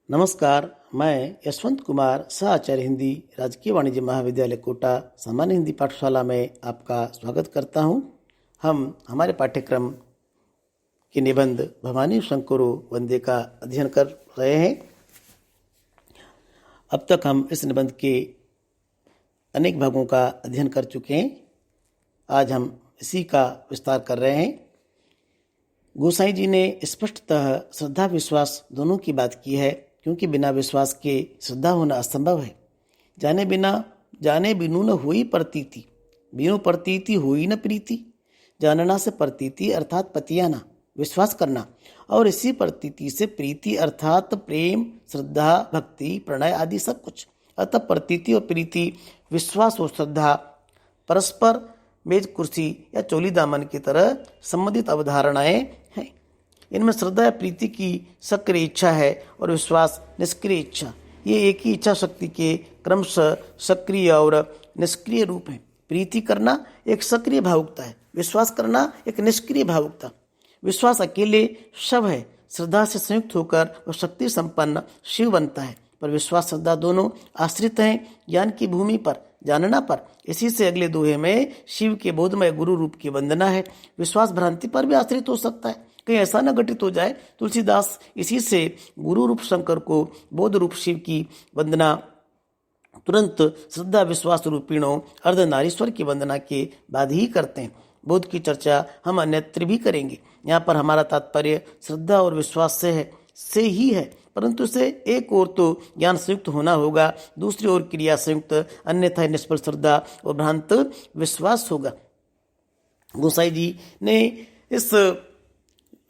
नमस्कार, मैं यशवंत कुमार सह आचार्य हिंदी राजकीय वाणिज्य महाविद्यालय कोटा सामान्य हिंदी पाठशाला में आपका स्वागत करता हूं। हम हमारे पाठ्यक्रम के निबंध भवानी शंकरो वंदे का अध्ययन कर रहे हैं। अब तक हम इस निबंध के अनेक भागों का अध्ययन कर चुके हैं। आज हम इसी का विस्तार कर रहे हैं। गोसाई जी ने स्पष्टतः श्रद्धा विश्वास दोनों की बात की है, क्योंकि बिना विश्वास के श्रद्धा होना असंभव है। जाने बिनु न हुई प्रतीति, बिनु प्रतीति हुई न प्रीति। जानना से प्रतीति अर्थात पतियाना, विश्वास करना, और इसी प्रतीति से प्रीति अर्थात प्रेम, श्रद्धा, भक्ति, प्रणय आदि सब कुछ। अतः प्रतीति और प्रीति, विश्वास और श्रद्धा परस्पर मेज कुर्सी या चोली दामन की तरह संबंधित अवधारणाएं हैं। इनमें श्रद्धा या प्रीति की सक्रिय इच्छा है और विश्वास निष्क्रिय इच्छा। ये एक ही इच्छा शक्ति के क्रमशः सक्रिय और निष्क्रिय रूप है। प्रीति करना एक सक्रिय भावुकता है, विश्वास करना एक निष्क्रिय भावुकता। विश्वास अकेले शव है, श्रद्धा से संयुक्त होकर वह शक्ति संपन्न शिव बनता है। पर विश्वास श्रद्धा दोनों आश्रित हैं ज्ञान की भूमि पर, जानना पर। इसी से अगले दोहे में शिव के बोधमय गुरु रूप की वंदना है। विश्वास भ्रांति पर भी आश्रित हो सकता है, कहीं ऐसा न घटित हो जाए। तुलसीदास इसी से गुरु रूप शंकर को बोध रूप शिव की वंदना तुरंत श्रद्धा विश्वास रूपिणों अर्धनारीश्वर की वंदना के बाद ही करते हैं। बोध की चर्चा हम अन्यत्र भी करेंगे। यहाँ पर हमारा तात्पर्य श्रद्धा और विश्वास से ही है, परंतु इसे एक ओर तो ज्ञान संयुक्त होना होगा, दूसरी ओर क्रिया संयुक्त, अन्यथा निष्फल श्रद्धा और भ्रांत विश्वास होगा। गोसाई जी ने इस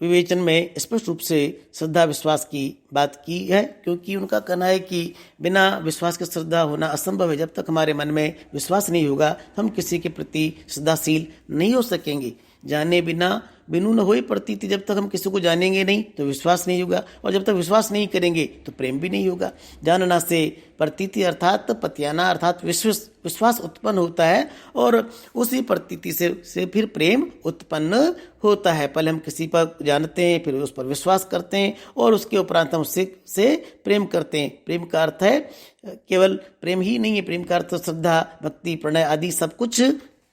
विवेचन में स्पष्ट रूप से श्रद्धा विश्वास की बात की है, क्योंकि उनका कहना है कि बिना विश्वास के श्रद्धा होना असंभव है। जब तक हमारे मन में विश्वास नहीं होगा, हम किसी के प्रति श्रद्धाशील नहीं हो सकेंगे। जाने बिनु न होई प्रतीति, जब तक हम किसी को जानेंगे नहीं तो विश्वास नहीं होगा, और जब तक विश्वास नहीं करेंगे तो प्रेम भी नहीं होगा। जानना से प्रतीति अर्थात पतियाना अर्थात विश्वास उत्पन्न होता है, और उसी प्रतीति से फिर प्रेम उत्पन्न होता है। पहले हम किसी पर जानते हैं, फिर उस पर विश्वास करते हैं, और उसके उपरांत हम उससे प्रेम करते हैं। प्रेम का अर्थ है केवल प्रेम ही नहीं है, प्रेम का अर्थ श्रद्धा, भक्ति, प्रणय आदि सब कुछ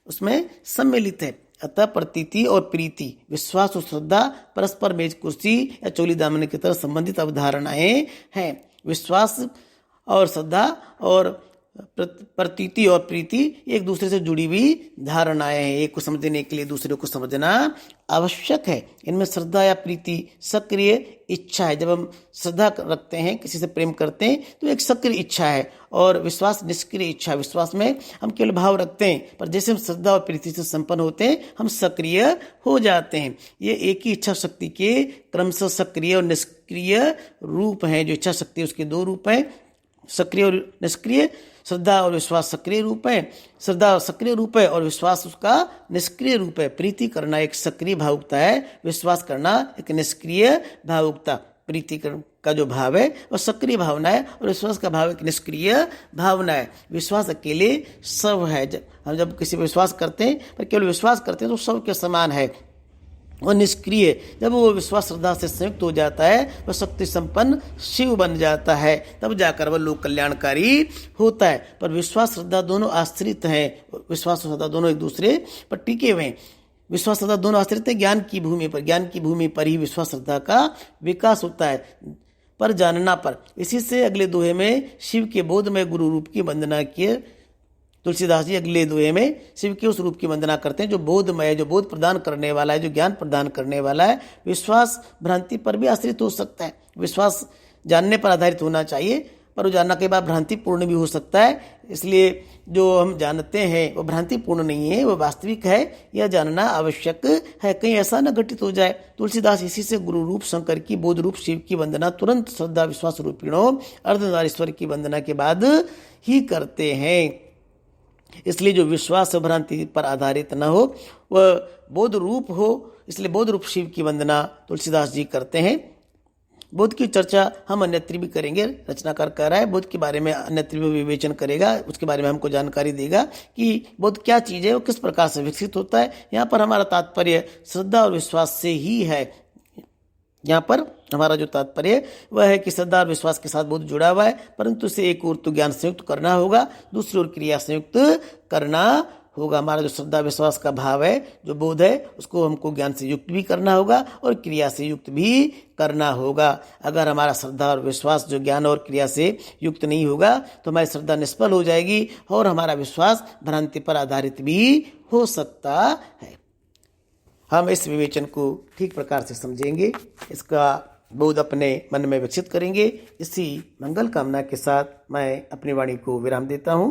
उसमें सम्मिलित है। अतः प्रतीति और प्रीति, विश्वास और श्रद्धा परस्पर मेज कुर्सी या चोली दामन की तरह संबंधित अवधारणाएं हैं। विश्वास और श्रद्धा और प्रतीति और प्रीति एक दूसरे से जुड़ी हुई धारणाएं हैं। एक को समझने के लिए दूसरे को समझना आवश्यक है। इनमें श्रद्धा या प्रीति सक्रिय इच्छा है। जब हम श्रद्धा रखते हैं, किसी से प्रेम करते हैं, तो एक सक्रिय इच्छा है, और विश्वास निष्क्रिय इच्छा। विश्वास में हम केवल भाव रखते हैं, पर जैसे हम श्रद्धा और प्रीति से संपन्न होते हैं, हम सक्रिय हो जाते हैं। ये एक ही इच्छा शक्ति के क्रमशः सक्रिय और निष्क्रिय रूप हैं। जो इच्छा शक्ति है उसके दो रूप हैं, सक्रिय और निष्क्रिय। श्रद्धा और विश्वास सक्रिय रूप है, श्रद्धा सक्रिय रूप है और विश्वास उसका निष्क्रिय रूप है। प्रीति करना एक सक्रिय भावुकता है, विश्वास करना एक निष्क्रिय भावुकता। प्रीति का जो भाव है वह सक्रिय भावना है, और विश्वास का भाव एक निष्क्रिय भावना है। विश्वास अकेले सब है। हम जब किसी पर विश्वास करते हैं, पर केवल विश्वास करते हैं, तो सब के समान है। वह निष्क्रिय, जब वो विश्वास श्रद्धा से संयुक्त हो जाता है, वह शक्ति संपन्न शिव बन जाता है, तब जाकर वह लोक कल्याणकारी होता है। पर विश्वास श्रद्धा दोनों आश्रित हैं। विश्वास और श्रद्धा दोनों एक दूसरे पर टिके हुए हैं। विश्वास श्रद्धा दोनों आश्रित हैं ज्ञान की भूमि पर। ज्ञान की भूमि पर ही विश्वास श्रद्धा का विकास होता है, पर जानना पर। इसी से अगले दोहे में शिव के बोधमय गुरु रूप की वंदना की तुलसीदास जी अगले दोहे में शिव के उस रूप की वंदना करते हैं जो बोधमय, जो बोध प्रदान करने वाला है, जो ज्ञान प्रदान करने वाला है। विश्वास भ्रांति पर भी आश्रित हो सकता है। विश्वास जानने पर आधारित होना चाहिए, पर वो जानना कई बार भ्रांतिपूर्ण भी हो सकता है। इसलिए जो हम जानते हैं वो भ्रांतिपूर्ण नहीं है, वो वास्तविक है। यह जानना आवश्यक है, कहीं ऐसा न घटित हो जाए। तुलसीदास इसी से गुरु रूप शंकर की, बोध रूप शिव की वंदना तुरंत श्रद्धा विश्वास रूपिणों अर्धनारीश्वर की वंदना के बाद ही करते हैं। इसलिए जो विश्वास भ्रांति पर आधारित न हो, वह बोध रूप हो, इसलिए बोध रूप शिव की वंदना तुलसीदास जी करते हैं। बोध की चर्चा हम अन्यत्र भी करेंगे। रचनाकार कह रहा है बोध के बारे में अन्यत्र भी विवेचन करेगा, उसके बारे में हमको जानकारी देगा कि बोध क्या चीज है, वो किस प्रकार से विकसित होता है। यहाँ पर हमारा तात्पर्य श्रद्धा और विश्वास से ही है। यहाँ पर हमारा जो तात्पर्य है वह है कि श्रद्धा और विश्वास के साथ बोध जुड़ा हुआ है, परंतु उसे एक ओर तो ज्ञान संयुक्त करना होगा, दूसरी ओर क्रिया संयुक्त करना होगा। हमारा जो श्रद्धा विश्वास का भाव है, जो बोध है, उसको हमको ज्ञान से युक्त भी करना होगा और क्रिया से युक्त भी करना होगा। अगर हमारा श्रद्धा और विश्वास जो ज्ञान और क्रिया से युक्त नहीं होगा तो हमारी श्रद्धा निष्फल हो जाएगी और हमारा विश्वास भ्रांति पर आधारित भी हो सकता है। हम इस विवेचन को ठीक प्रकार से समझेंगे, इसका बोध अपने मन में विकसित करेंगे। इसी मंगल कामना के साथ मैं अपनी वाणी को विराम देता हूँ।